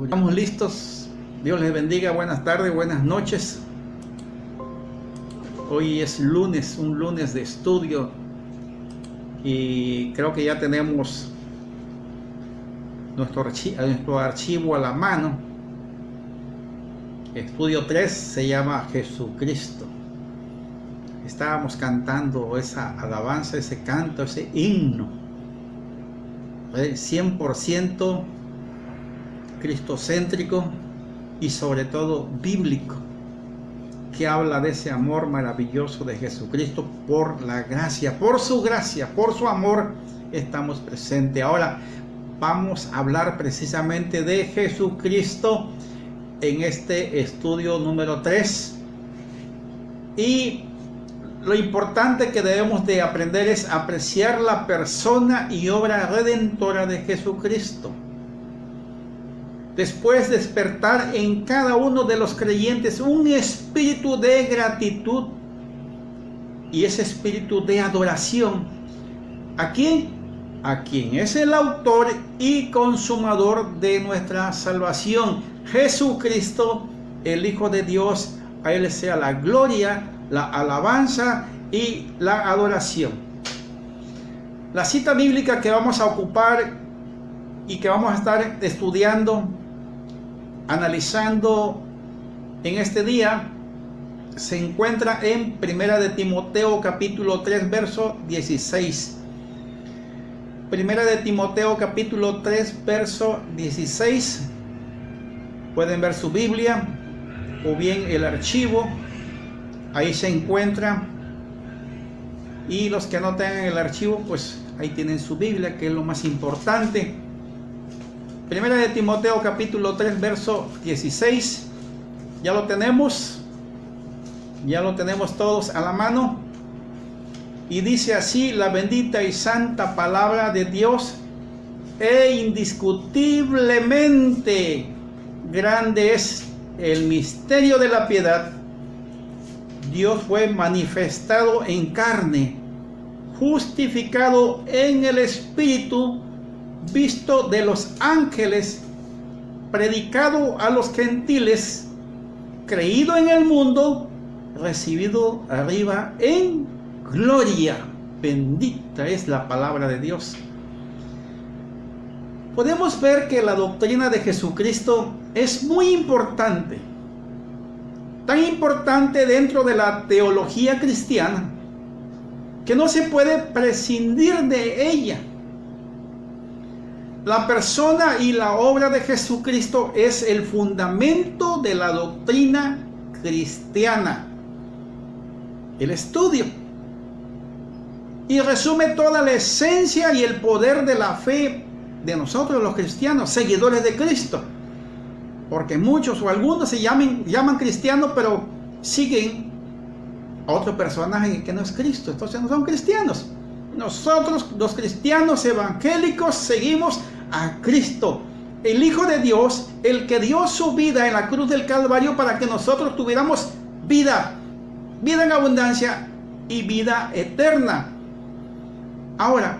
Estamos listos. Dios les bendiga. Buenas tardes, buenas noches. Hoy es lunes, un lunes de estudio. Y creo que ya tenemos nuestro archivo a la mano. Estudio 3 se llama Jesucristo. Estábamos cantando esa alabanza, ese canto, ese himno. 100% cristocéntrico y sobre todo bíblico, que habla de ese amor maravilloso de Jesucristo. Por la gracia, por su amor estamos presentes. Ahora vamos a hablar precisamente de Jesucristo en este estudio número 3, y lo importante que debemos de aprender es apreciar la persona y obra redentora de Jesucristo. Después despertar en cada uno de los creyentes un espíritu de gratitud y ese espíritu de adoración. ¿A quién? A quien es el autor y consumador de nuestra salvación, Jesucristo, el Hijo de Dios. A Él sea la gloria, la alabanza y la adoración. La cita bíblica que vamos a ocupar y que vamos a estar estudiando, analizando en este día, se encuentra en Primera de Timoteo capítulo 3 verso 16. Primera de Timoteo capítulo 3 verso 16. Pueden ver su Biblia o bien el archivo. Ahí se encuentra. Y los que no tengan el archivo, pues ahí tienen su Biblia, que es lo más importante. Primera de Timoteo capítulo 3 verso 16. Ya lo tenemos todos a la mano. Y dice así la bendita y santa palabra de Dios: indiscutiblemente grande es el misterio de la piedad. Dios fue manifestado en carne, justificado en el Espíritu, visto de los ángeles, predicado a los gentiles, creído en el mundo, recibido arriba en gloria. Bendita es la palabra de Dios. Podemos ver que la doctrina de Jesucristo es muy importante, tan importante dentro de la teología cristiana, que no se puede prescindir de ella. La persona y la obra de Jesucristo es el fundamento de la doctrina cristiana, el estudio, y resume toda la esencia y el poder de la fe de nosotros los cristianos, seguidores de Cristo. Porque muchos o algunos se llaman cristianos, pero siguen a otro personaje que no es Cristo. Entonces no son cristianos. Nosotros, los cristianos evangélicos, seguimos a Cristo, el Hijo de Dios, el que dio su vida en la cruz del Calvario para que nosotros tuviéramos vida en abundancia y vida eterna. Ahora,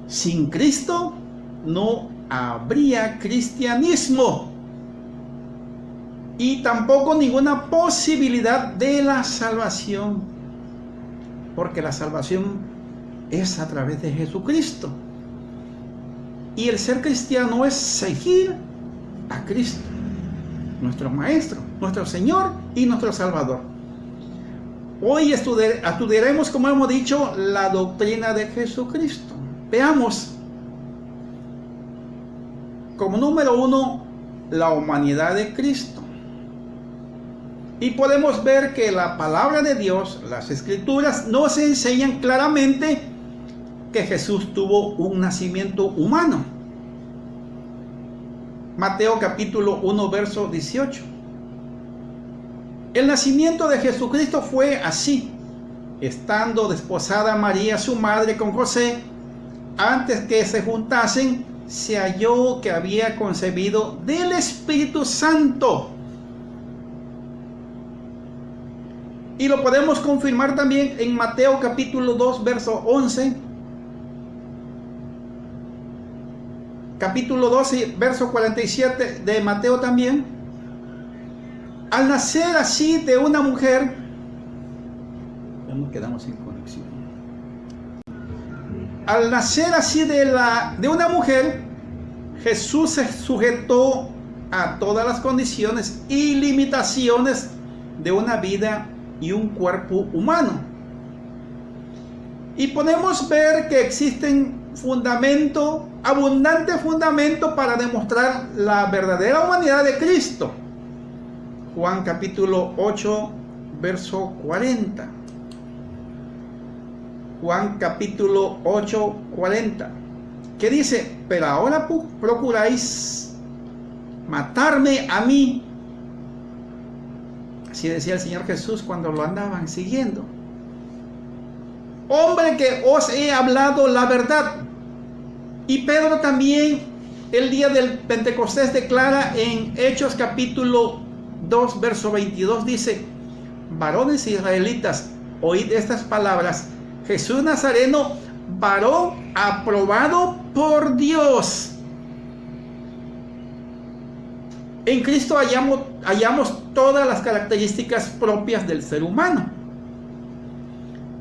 sin Cristo no habría cristianismo y tampoco ninguna posibilidad de la salvación, porque la salvación es a través de Jesucristo, y el ser cristiano es seguir a Cristo, nuestro Maestro, nuestro Señor y nuestro Salvador. Hoy estudiaremos, como hemos dicho, la doctrina de Jesucristo. Veamos, como número 1, la humanidad de Cristo. Y podemos ver que la palabra de Dios, las Escrituras, nos enseñan claramente que Jesús tuvo un nacimiento humano. Mateo capítulo 1 verso 18. El nacimiento de Jesucristo fue así: estando desposada María su madre con José, antes que se juntasen, se halló que había concebido del Espíritu Santo. Y lo podemos confirmar también en Mateo capítulo 2 verso 11. capítulo 12, verso 47 de Mateo también. Al nacer así de una mujer, ya nos quedamos sin conexión. Al nacer así de una mujer, Jesús se sujetó a todas las condiciones y limitaciones de una vida y un cuerpo humano. Y podemos ver que existen abundante fundamento para demostrar la verdadera humanidad de Cristo. Juan capítulo 8, verso 40. Juan capítulo 8, 40. Que dice: pero ahora procuráis matarme a mí. Así decía el Señor Jesús cuando lo andaban siguiendo. Hombre, que os he hablado la verdad. Y Pedro también el día del Pentecostés declara en Hechos capítulo 2, verso 22, dice: varones israelitas, oíd estas palabras. Jesús Nazareno, varón aprobado por Dios. En Cristo hallamos todas las características propias del ser humano.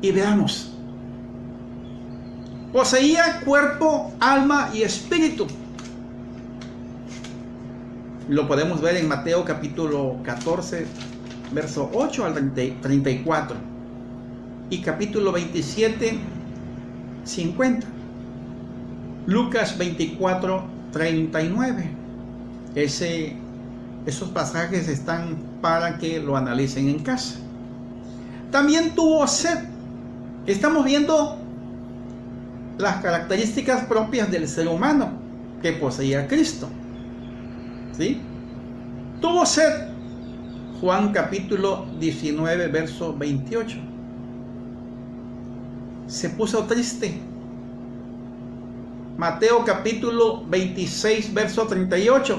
Y veamos. Poseía cuerpo, alma y espíritu. Lo podemos ver en Mateo capítulo 14, verso 8 al 34. Y capítulo 27, 50. Lucas 24, 39. Esos pasajes están para que lo analicen en casa. También tuvo sed. Estamos viendo las características propias del ser humano que poseía Cristo. ¿Sí? Tuvo sed. Juan capítulo 19, verso 28. Se puso triste. Mateo capítulo 26, verso 38.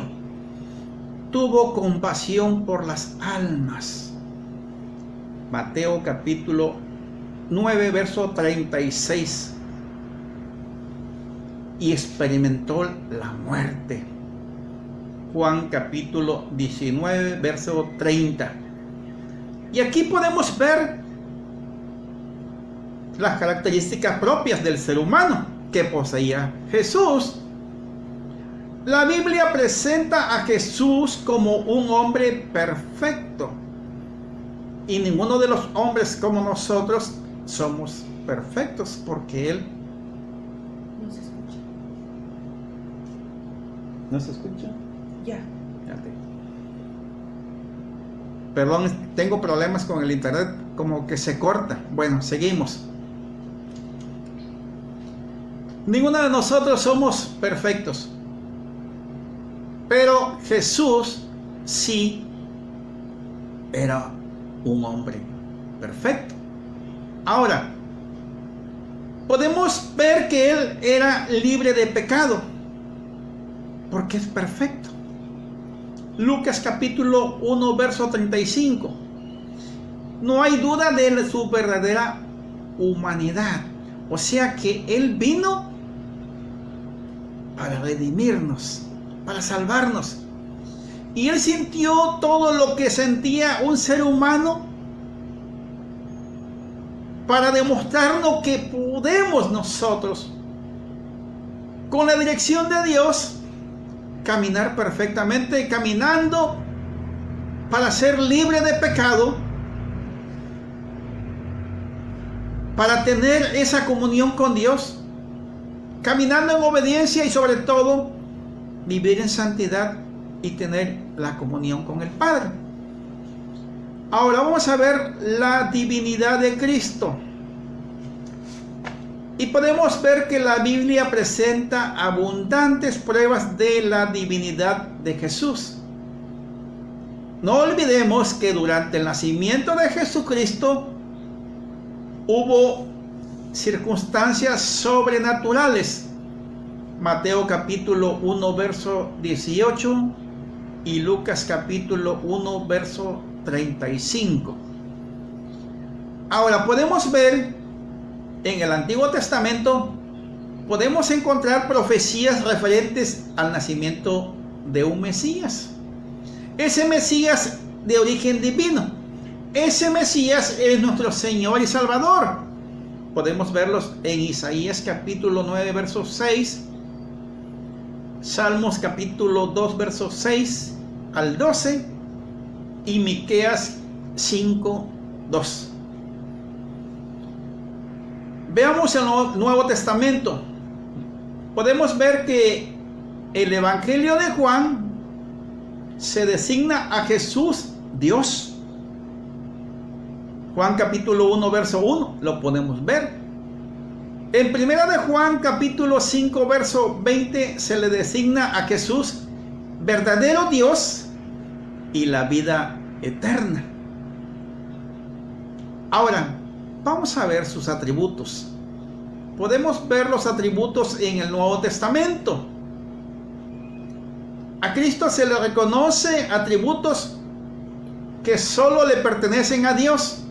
Tuvo compasión por las almas. Mateo capítulo 9, verso 36. Y experimentó la muerte. Juan capítulo 19, verso 30. Y aquí podemos ver las características propias del ser humano que poseía Jesús. La Biblia presenta a Jesús como un hombre perfecto. Y ninguno de los hombres como nosotros somos perfectos, porque Él no se escucha. ¿No se escucha? Ya. Perdón, tengo problemas con el internet, como que se corta. Bueno, seguimos. Ninguno de nosotros somos perfectos, pero Jesús sí era un hombre perfecto. Ahora, podemos ver que Él era libre de pecado, porque es perfecto. Lucas capítulo 1, verso 35. No hay duda de su verdadera humanidad. O sea que Él vino para redimirnos, para salvarnos. Y Él sintió todo lo que sentía un ser humano para demostrarnos que podemos nosotros, con la dirección de Dios, caminar perfectamente, caminando para ser libre de pecado, para tener esa comunión con Dios, caminando en obediencia y sobre todo vivir en santidad y tener la comunión con el Padre. Ahora vamos a ver la divinidad de Cristo. Y podemos ver que la Biblia presenta abundantes pruebas de la divinidad de Jesús. No olvidemos que durante el nacimiento de Jesucristo hubo circunstancias sobrenaturales. Mateo capítulo 1, verso 18 y Lucas capítulo 1, verso 35. Ahora podemos ver en el Antiguo Testamento podemos encontrar profecías referentes al nacimiento de un Mesías. Ese Mesías de origen divino. Ese Mesías es nuestro Señor y Salvador. Podemos verlos en Isaías capítulo 9, verso 6. Salmos capítulo 2, verso 6 al 12. Y Miqueas 5, 2. Veamos el Nuevo Testamento. Podemos ver que el Evangelio de Juan se designa a Jesús Dios. Juan capítulo 1, verso 1, lo podemos ver. En primera de Juan capítulo 5, verso 20, se le designa a Jesús verdadero Dios y la vida eterna. Ahora, vamos a ver sus atributos. Podemos ver los atributos en el Nuevo Testamento. A Cristo se le reconoce atributos que solo le pertenecen a Dios.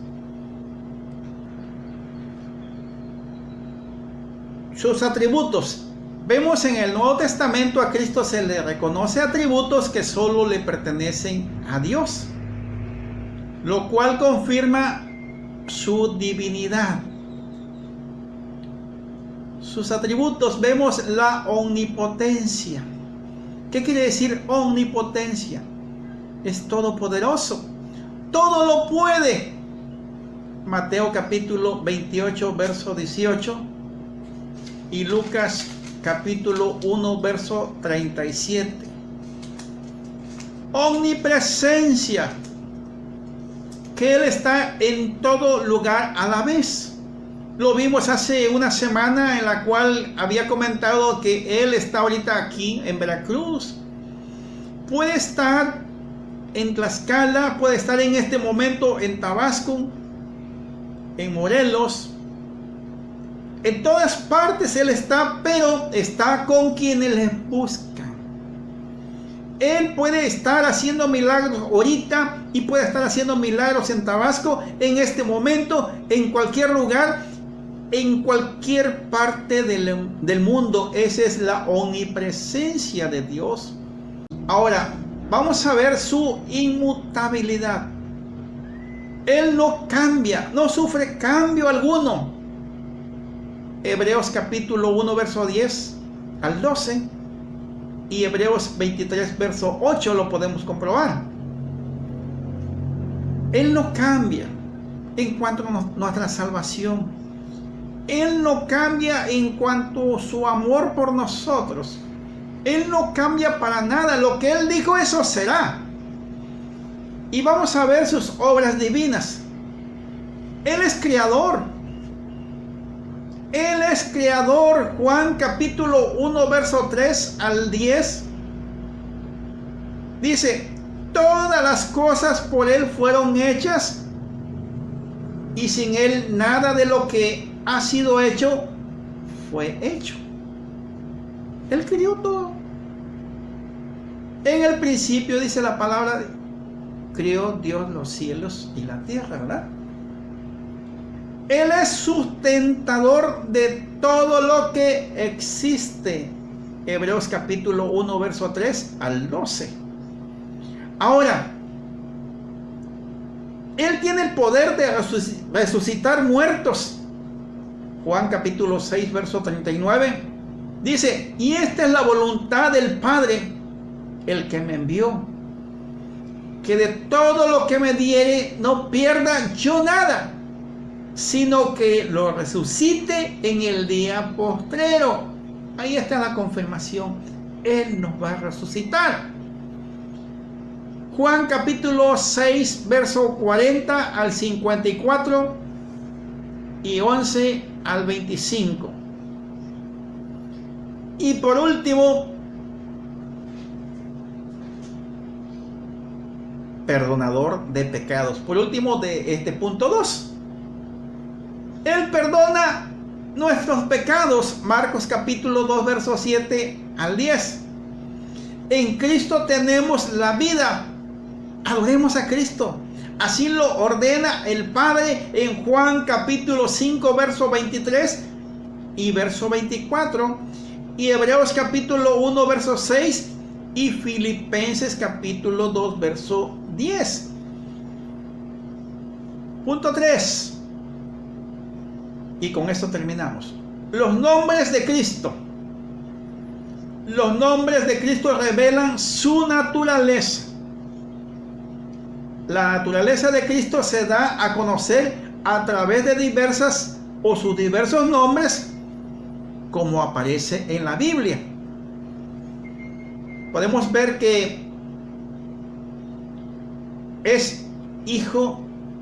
Sus atributos. Vemos en el Nuevo Testamento a Cristo se le reconoce atributos que solo le pertenecen a Dios, lo cual confirma su divinidad. Sus atributos, vemos la omnipotencia. ¿Qué quiere decir omnipotencia? Es todopoderoso, todo lo puede. Mateo capítulo 28, verso 18 y Lucas capítulo 1, verso 37. Omnipresencia, que Él está en todo lugar a la vez. Lo vimos hace una semana en la cual había comentado que Él está ahorita aquí en Veracruz. Puede estar en Tlaxcala, puede estar en este momento en Tabasco, en Morelos. En todas partes Él está, pero está con quienes le buscan. Él puede estar haciendo milagros ahorita y puede estar haciendo milagros en Tabasco, en este momento, en cualquier lugar, en cualquier parte del mundo. Esa es la omnipresencia de Dios. Ahora, vamos a ver su inmutabilidad. Él no cambia, no sufre cambio alguno. Hebreos capítulo 1, verso 10 al 12 y Hebreos 23, verso 8 lo podemos comprobar. Él no cambia en cuanto a nuestra salvación. Él no cambia en cuanto a su amor por nosotros. Él no cambia para nada. Lo que Él dijo, eso será. Y vamos a ver sus obras divinas. Él es creador. Él es creador. Juan capítulo 1, verso 3 al 10. Dice, todas las cosas por Él fueron hechas, y sin Él nada de lo que ha sido hecho fue hecho. Él creó todo. En el principio, dice la palabra, creó Dios los cielos y la tierra, ¿verdad? Él es sustentador de todo lo que existe. Hebreos capítulo 1, verso 3 al 12. Ahora, Él tiene el poder de resucitar muertos. Juan capítulo 6, verso 39. Dice, y esta es la voluntad del Padre, el que me envió, que de todo lo que me diere no pierda yo nada, sino que lo resucite en el día postrero. Ahí está la confirmación. Él nos va a resucitar. Juan capítulo 6, verso 40 al 54 y 11 al 25. Y por último, perdonador de pecados. Por último, de este punto 2. Él perdona nuestros pecados. Marcos capítulo 2, verso 7 al 10. En Cristo tenemos la vida. Adoremos a Cristo. Así lo ordena el Padre en Juan capítulo 5, verso 23. y verso 24, y Hebreos capítulo 1 verso 6 y Filipenses capítulo 2 verso 10. Punto 3. Y con esto terminamos. Los nombres de Cristo. Los nombres de Cristo revelan su naturaleza. La naturaleza de Cristo se da a conocer a través de diversas o sus diversos nombres, como aparece en la Biblia. Podemos ver que es Hijo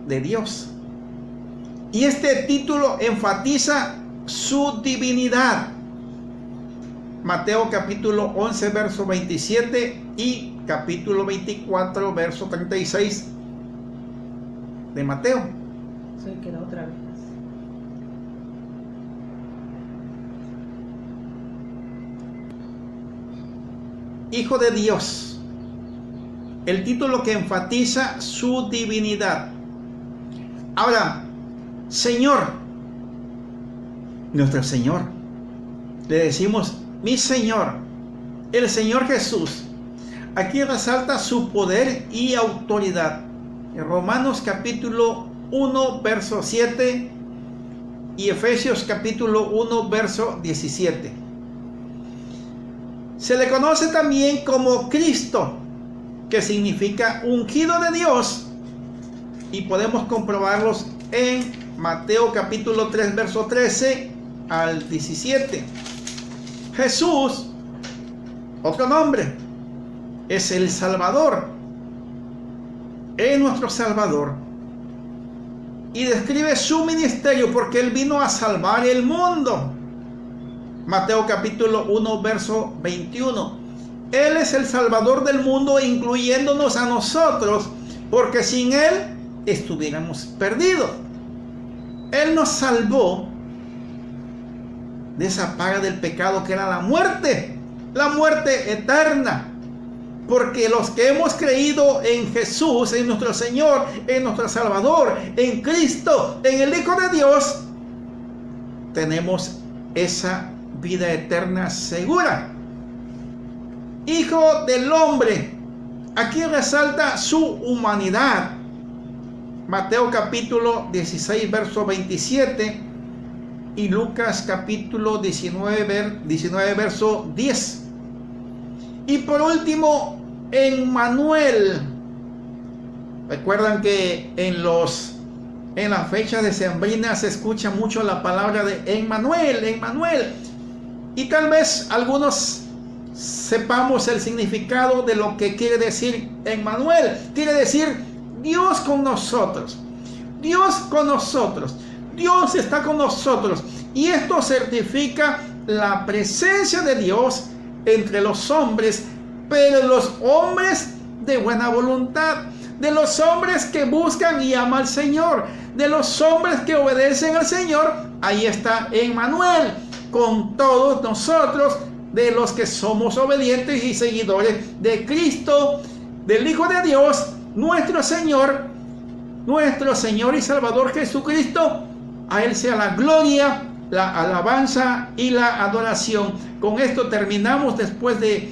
de Dios. Y este título enfatiza su divinidad. Mateo capítulo 11 verso 27 y capítulo 24 verso 36 de Mateo. Soy que la otra vez. Hijo de Dios. El título que enfatiza su divinidad. Ahora, Señor, nuestro Señor, le decimos mi Señor, el Señor Jesús. Aquí resalta su poder y autoridad. En Romanos capítulo 1 verso 7 y Efesios capítulo 1 verso 17. Se le conoce también como Cristo, que significa ungido de Dios, y podemos comprobarlos en Mateo capítulo 3 verso 13 al 17. Jesús, otro nombre, es el Salvador, es nuestro Salvador, y describe su ministerio porque Él vino a salvar el mundo. Mateo capítulo 1 verso 21. Él es el Salvador del mundo, incluyéndonos a nosotros, porque sin Él estuviéramos perdidos. Él nos salvó de esa paga del pecado que era la muerte eterna. Porque los que hemos creído en Jesús, en nuestro Señor, en nuestro Salvador, en Cristo, en el Hijo de Dios, tenemos esa vida eterna segura. Hijo del hombre. Aquí resalta su humanidad. Mateo capítulo 16 verso 27 y Lucas capítulo 19 verso 10. Y por último, Emmanuel. Recuerdan que en las fechas decembrinas se escucha mucho la palabra de Emmanuel, Emmanuel. Y tal vez algunos sepamos el significado de lo que quiere decir Emmanuel. Quiere decir Dios con nosotros. Dios con nosotros. Dios está con nosotros. Y esto certifica la presencia de Dios entre los hombres, pero los hombres de buena voluntad, de los hombres que buscan y aman al Señor, de los hombres que obedecen al Señor. Ahí está Emmanuel con todos nosotros, de los que somos obedientes y seguidores de Cristo, del Hijo de Dios, nuestro Señor y Salvador Jesucristo. A Él sea la gloria, la alabanza y la adoración. Con esto terminamos después de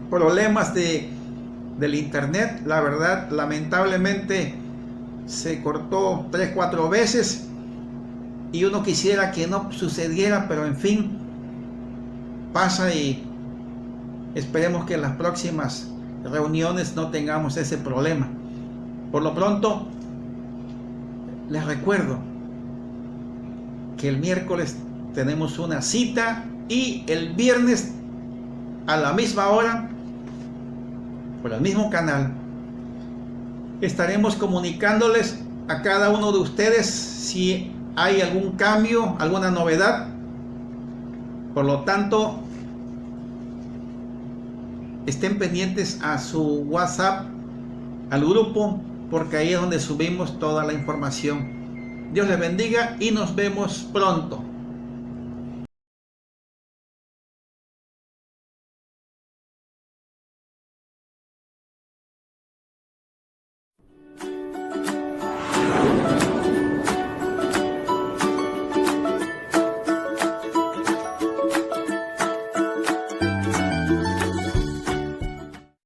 problemas del internet. La verdad, lamentablemente se cortó 3-4 veces y uno quisiera que no sucediera, pero en fin, pasa, y esperemos que en las próximas reuniones no tengamos ese problema. Por lo pronto, les recuerdo que el miércoles tenemos una cita y el viernes a la misma hora, por el mismo canal, estaremos comunicándoles a cada uno de ustedes si hay algún cambio, alguna novedad. Por lo tanto, estén pendientes a su WhatsApp, al grupo, porque ahí es donde subimos toda la información. Dios les bendiga y nos vemos pronto.